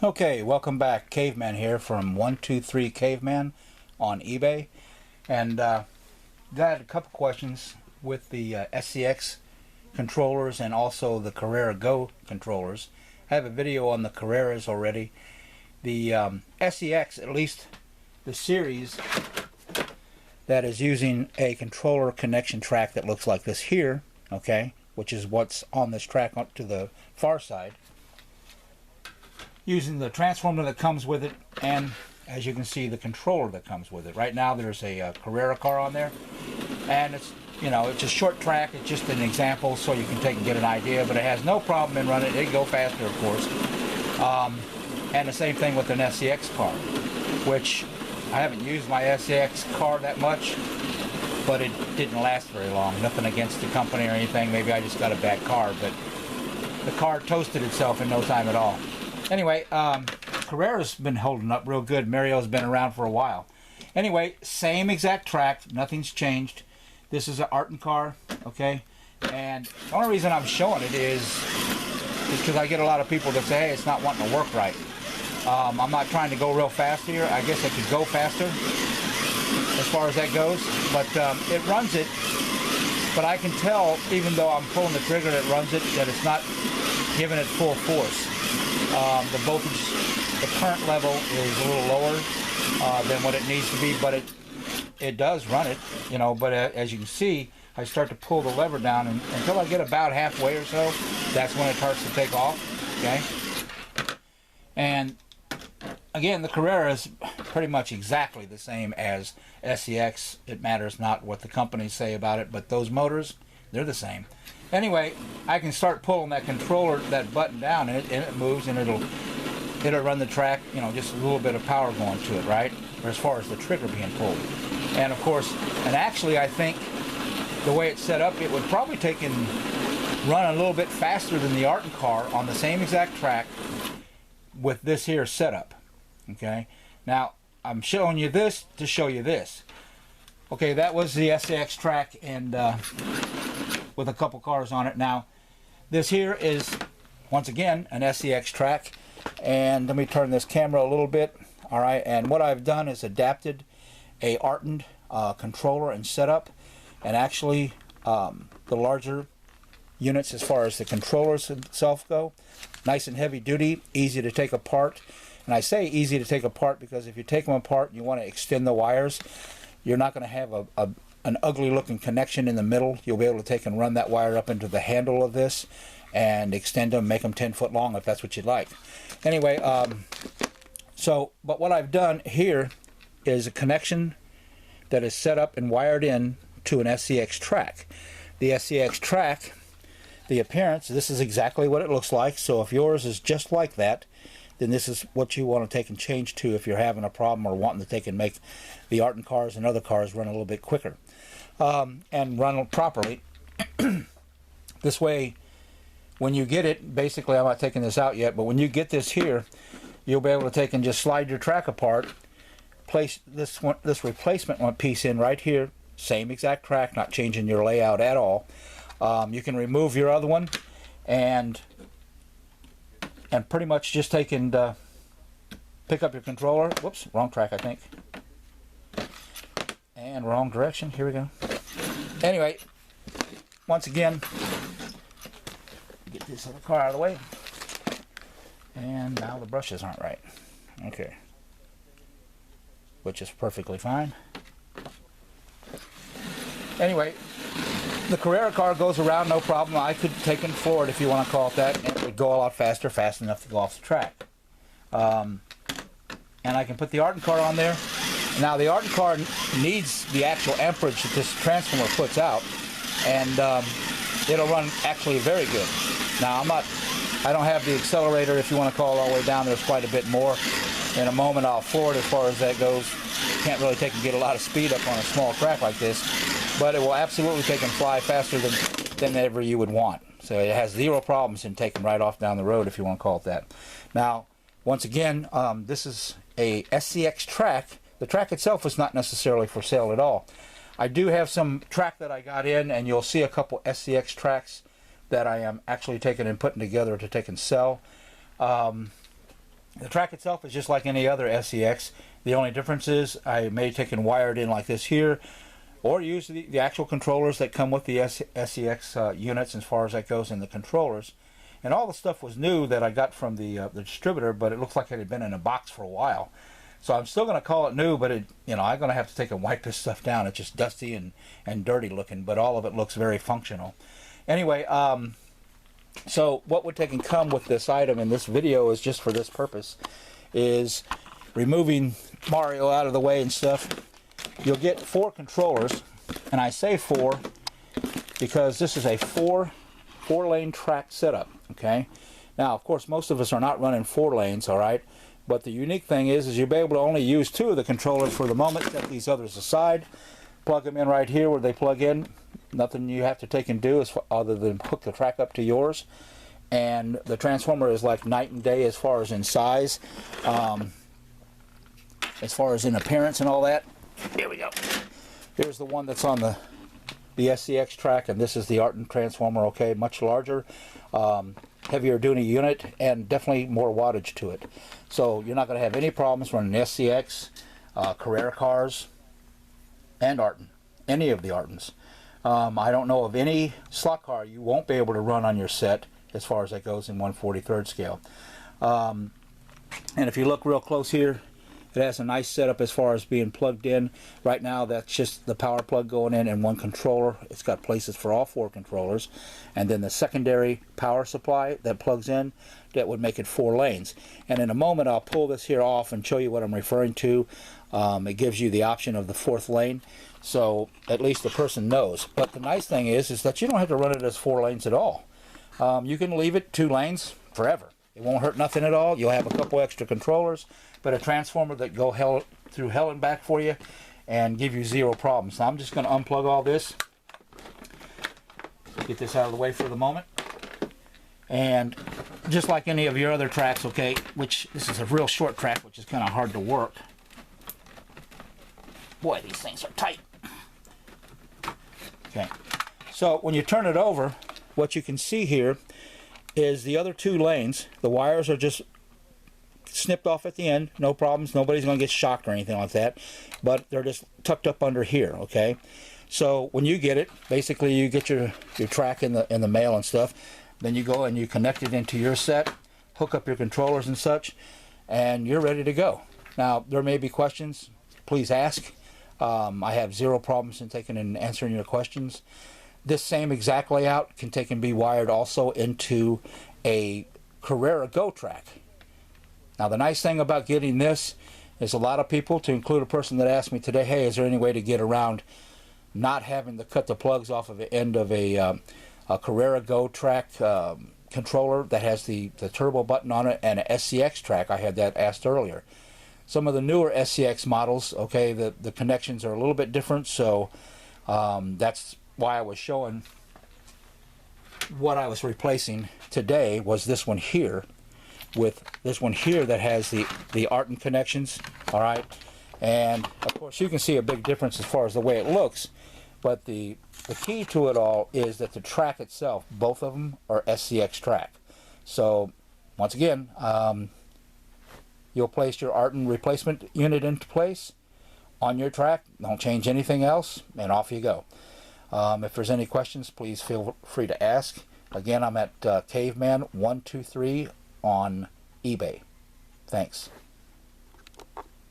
Okay, welcome back. Caveman here from 123 Caveman on eBay, and got a couple questions with the SCX controllers and also the Carrera Go controllers. I have a video on the Carreras already. The SCX, at least the series that is using a controller connection track that looks like this here, okay, which is what's on this track up to the far side, using the transformer that comes with it, and as you can see, the controller that comes with it. Right now there's a Carrera car on there, and it's, you know, it's a short track. It's just an example so you can take and get an idea, but it has no problem in running. It can go faster, of course. And the same thing with an SCX car, which I haven't used my SCX car that much, but it didn't last very long. Nothing against the company or anything. Maybe I just got a bad car, but the car toasted itself in no time at all. Anyway, Carrera's been holding up real good. Mario's been around for a while. Anyway, same exact track. Nothing's changed. This is an Artin car, okay? And the only reason I'm showing it is because I get a lot of people that say, hey, it's not wanting to work right. I'm not trying to go real fast here. I guess I could go faster as far as that goes. But it runs it. But I can tell, even though I'm pulling the trigger that runs it, that it's not giving it full force. The voltage, the current level is a little lower than what it needs to be, but it does run it, you know. But as you can see, I start to pull the lever down, and until I get about halfway or so, that's when it starts to take off, okay? And again, the Carrera is pretty much exactly the same as SCX. It matters not what the companies say about it, but those motors, they're the same. Anyway, I can start pulling that controller, that button down, and it moves, and it'll run the track, you know, just a little bit of power going to it, right? Or as far as the trigger being pulled. And of course, and actually I think the way it's set up, it would probably take and run a little bit faster than the Artin car on the same exact track with this here setup, okay? Now, I'm showing you this to show you this. Okay, that was the SCX Track, and with a couple cars on it. Now, this here is, once again, an SCX Track, and let me turn this camera a little bit. All right, and what I've done is adapted a Artin controller and setup, and actually the larger units as far as the controllers itself go, nice and heavy duty, easy to take apart. And I say easy to take apart because if you take them apart and you want to extend the wires, you're not going to have an ugly looking connection in the middle. You'll be able to take and run that wire up into the handle of this and extend them, make them 10 foot long if that's what you'd like. Anyway, but what I've done here is a connection that is set up and wired in to an SCX Track. The SCX Track, the appearance, this is exactly what it looks like. So if yours is just like that, then this is what you want to take and change to if you're having a problem or wanting to take and make the Artin cars and other cars run a little bit quicker and run properly. This way, when you get it, basically I'm not taking this out yet, but when you get this here, you'll be able to take and just slide your track apart, place this replacement one piece in right here, same exact track, not changing your layout at all. You can remove your other one and pretty much just take and pick up your controller. Whoops, wrong track I think. And wrong direction, here we go. Anyway, once again, get this other car out of the way. And now the brushes aren't right. Okay. Which is perfectly fine. Anyway, the Carrera car goes around no problem. I could take it forward if you want to call it that, and it would go a lot faster, fast enough to go off the track. And I can put the Artin car on there. Now the Artin car needs the actual amperage that this transformer puts out, and it'll run actually very good. Now I don't have the accelerator, if you want to call it all the way down. There's quite a bit more. In a moment I'll forward as far as that goes. Can't really take and get a lot of speed up on a small track like this, but it will absolutely take and fly faster than ever you would want. So it has zero problems in taking right off down the road, if you want to call it that. Now, once again, this is a SCX Track. The track itself is not necessarily for sale at all. I do have some track that I got in, and you'll see a couple SCX tracks that I am actually taking and putting together to take and sell. The track itself is just like any other SCX. The only difference is I may take and wire it in like this here, or use the actual controllers that come with the SCX units as far as that goes in the controllers. And all the stuff was new that I got from the distributor, but it looks like it had been in a box for a while. So I'm still going to call it new, but I'm going to have to take and wipe this stuff down. It's just dusty and dirty looking, but all of it looks very functional. Anyway, so what would take and come with this item in this video is just for this purpose, is removing Mario out of the way and stuff. You'll get 4 controllers, and I say 4 because this is a 4-lane track setup. Okay. Now, of course, most of us are not running 4 lanes, all right. But the unique thing is you'll be able to only use 2 of the controllers for the moment. Set these others aside. Plug them in right here where they plug in. Nothing you have to take and do other than hook the track up to yours. And the transformer is like night and day as far as in size, as far as in appearance and all that. Here we go. Here's the one that's on the SCX Track, and this is the Artin transformer. Okay, much larger, heavier duty unit, and definitely more wattage to it. So you're not going to have any problems running SCX, Carrera cars, and Artin, any of the Artins. I don't know of any slot car you won't be able to run on your set as far as that goes in 1/43rd scale. And if you look real close here, it has a nice setup as far as being plugged in. Right now that's just the power plug going in and 1 controller. It's got places for all 4 controllers. And then the secondary power supply that plugs in, that would make it 4 lanes. And in a moment I'll pull this here off and show you what I'm referring to. It gives you the option of the 4th lane, so at least the person knows. But the nice thing is that you don't have to run it as 4 lanes at all. You can leave it 2 lanes forever. It won't hurt nothing at all. You'll have a couple extra controllers, but a transformer that go through hell and back for you and give you 0 problems. Now I'm just going to unplug all this. Get this out of the way for the moment. And just like any of your other tracks, okay, which this is a real short track, which is kind of hard to work. Boy, these things are tight. Okay, so when you turn it over, what you can see here is the other 2 lanes. The wires are just snipped off at the end, no problems. Nobody's going to get shocked or anything like that, but they're just tucked up under here. Okay, so when you get it, basically you get your track in the mail and stuff. Then you go and you connect it into your set, hook up your controllers and such, and you're ready to go. Now there may be questions. Please ask. I have 0 problems in taking and answering your questions. This same exact layout can take and be wired also into a Carrera Go track. Now the nice thing about getting this is a lot of people, to include a person that asked me today, hey, is there any way to get around not having to cut the plugs off of the end of a Carrera Go track controller that has the turbo button on it and an SCX track? I had that asked earlier. Some of the newer SCX models, okay, the connections are a little bit different, so that's why I was showing what I was replacing today was this one here with this one here that has the Artin connections, all right? And of course you can see a big difference as far as the way it looks, but the key to it all is that the track itself, both of them are SCX Track. So once again, you'll place your Artin replacement unit into place on your track. Don't change anything else, and off you go. If there's any questions, please feel free to ask. Again, I'm at Caveman 123 on eBay. Thanks.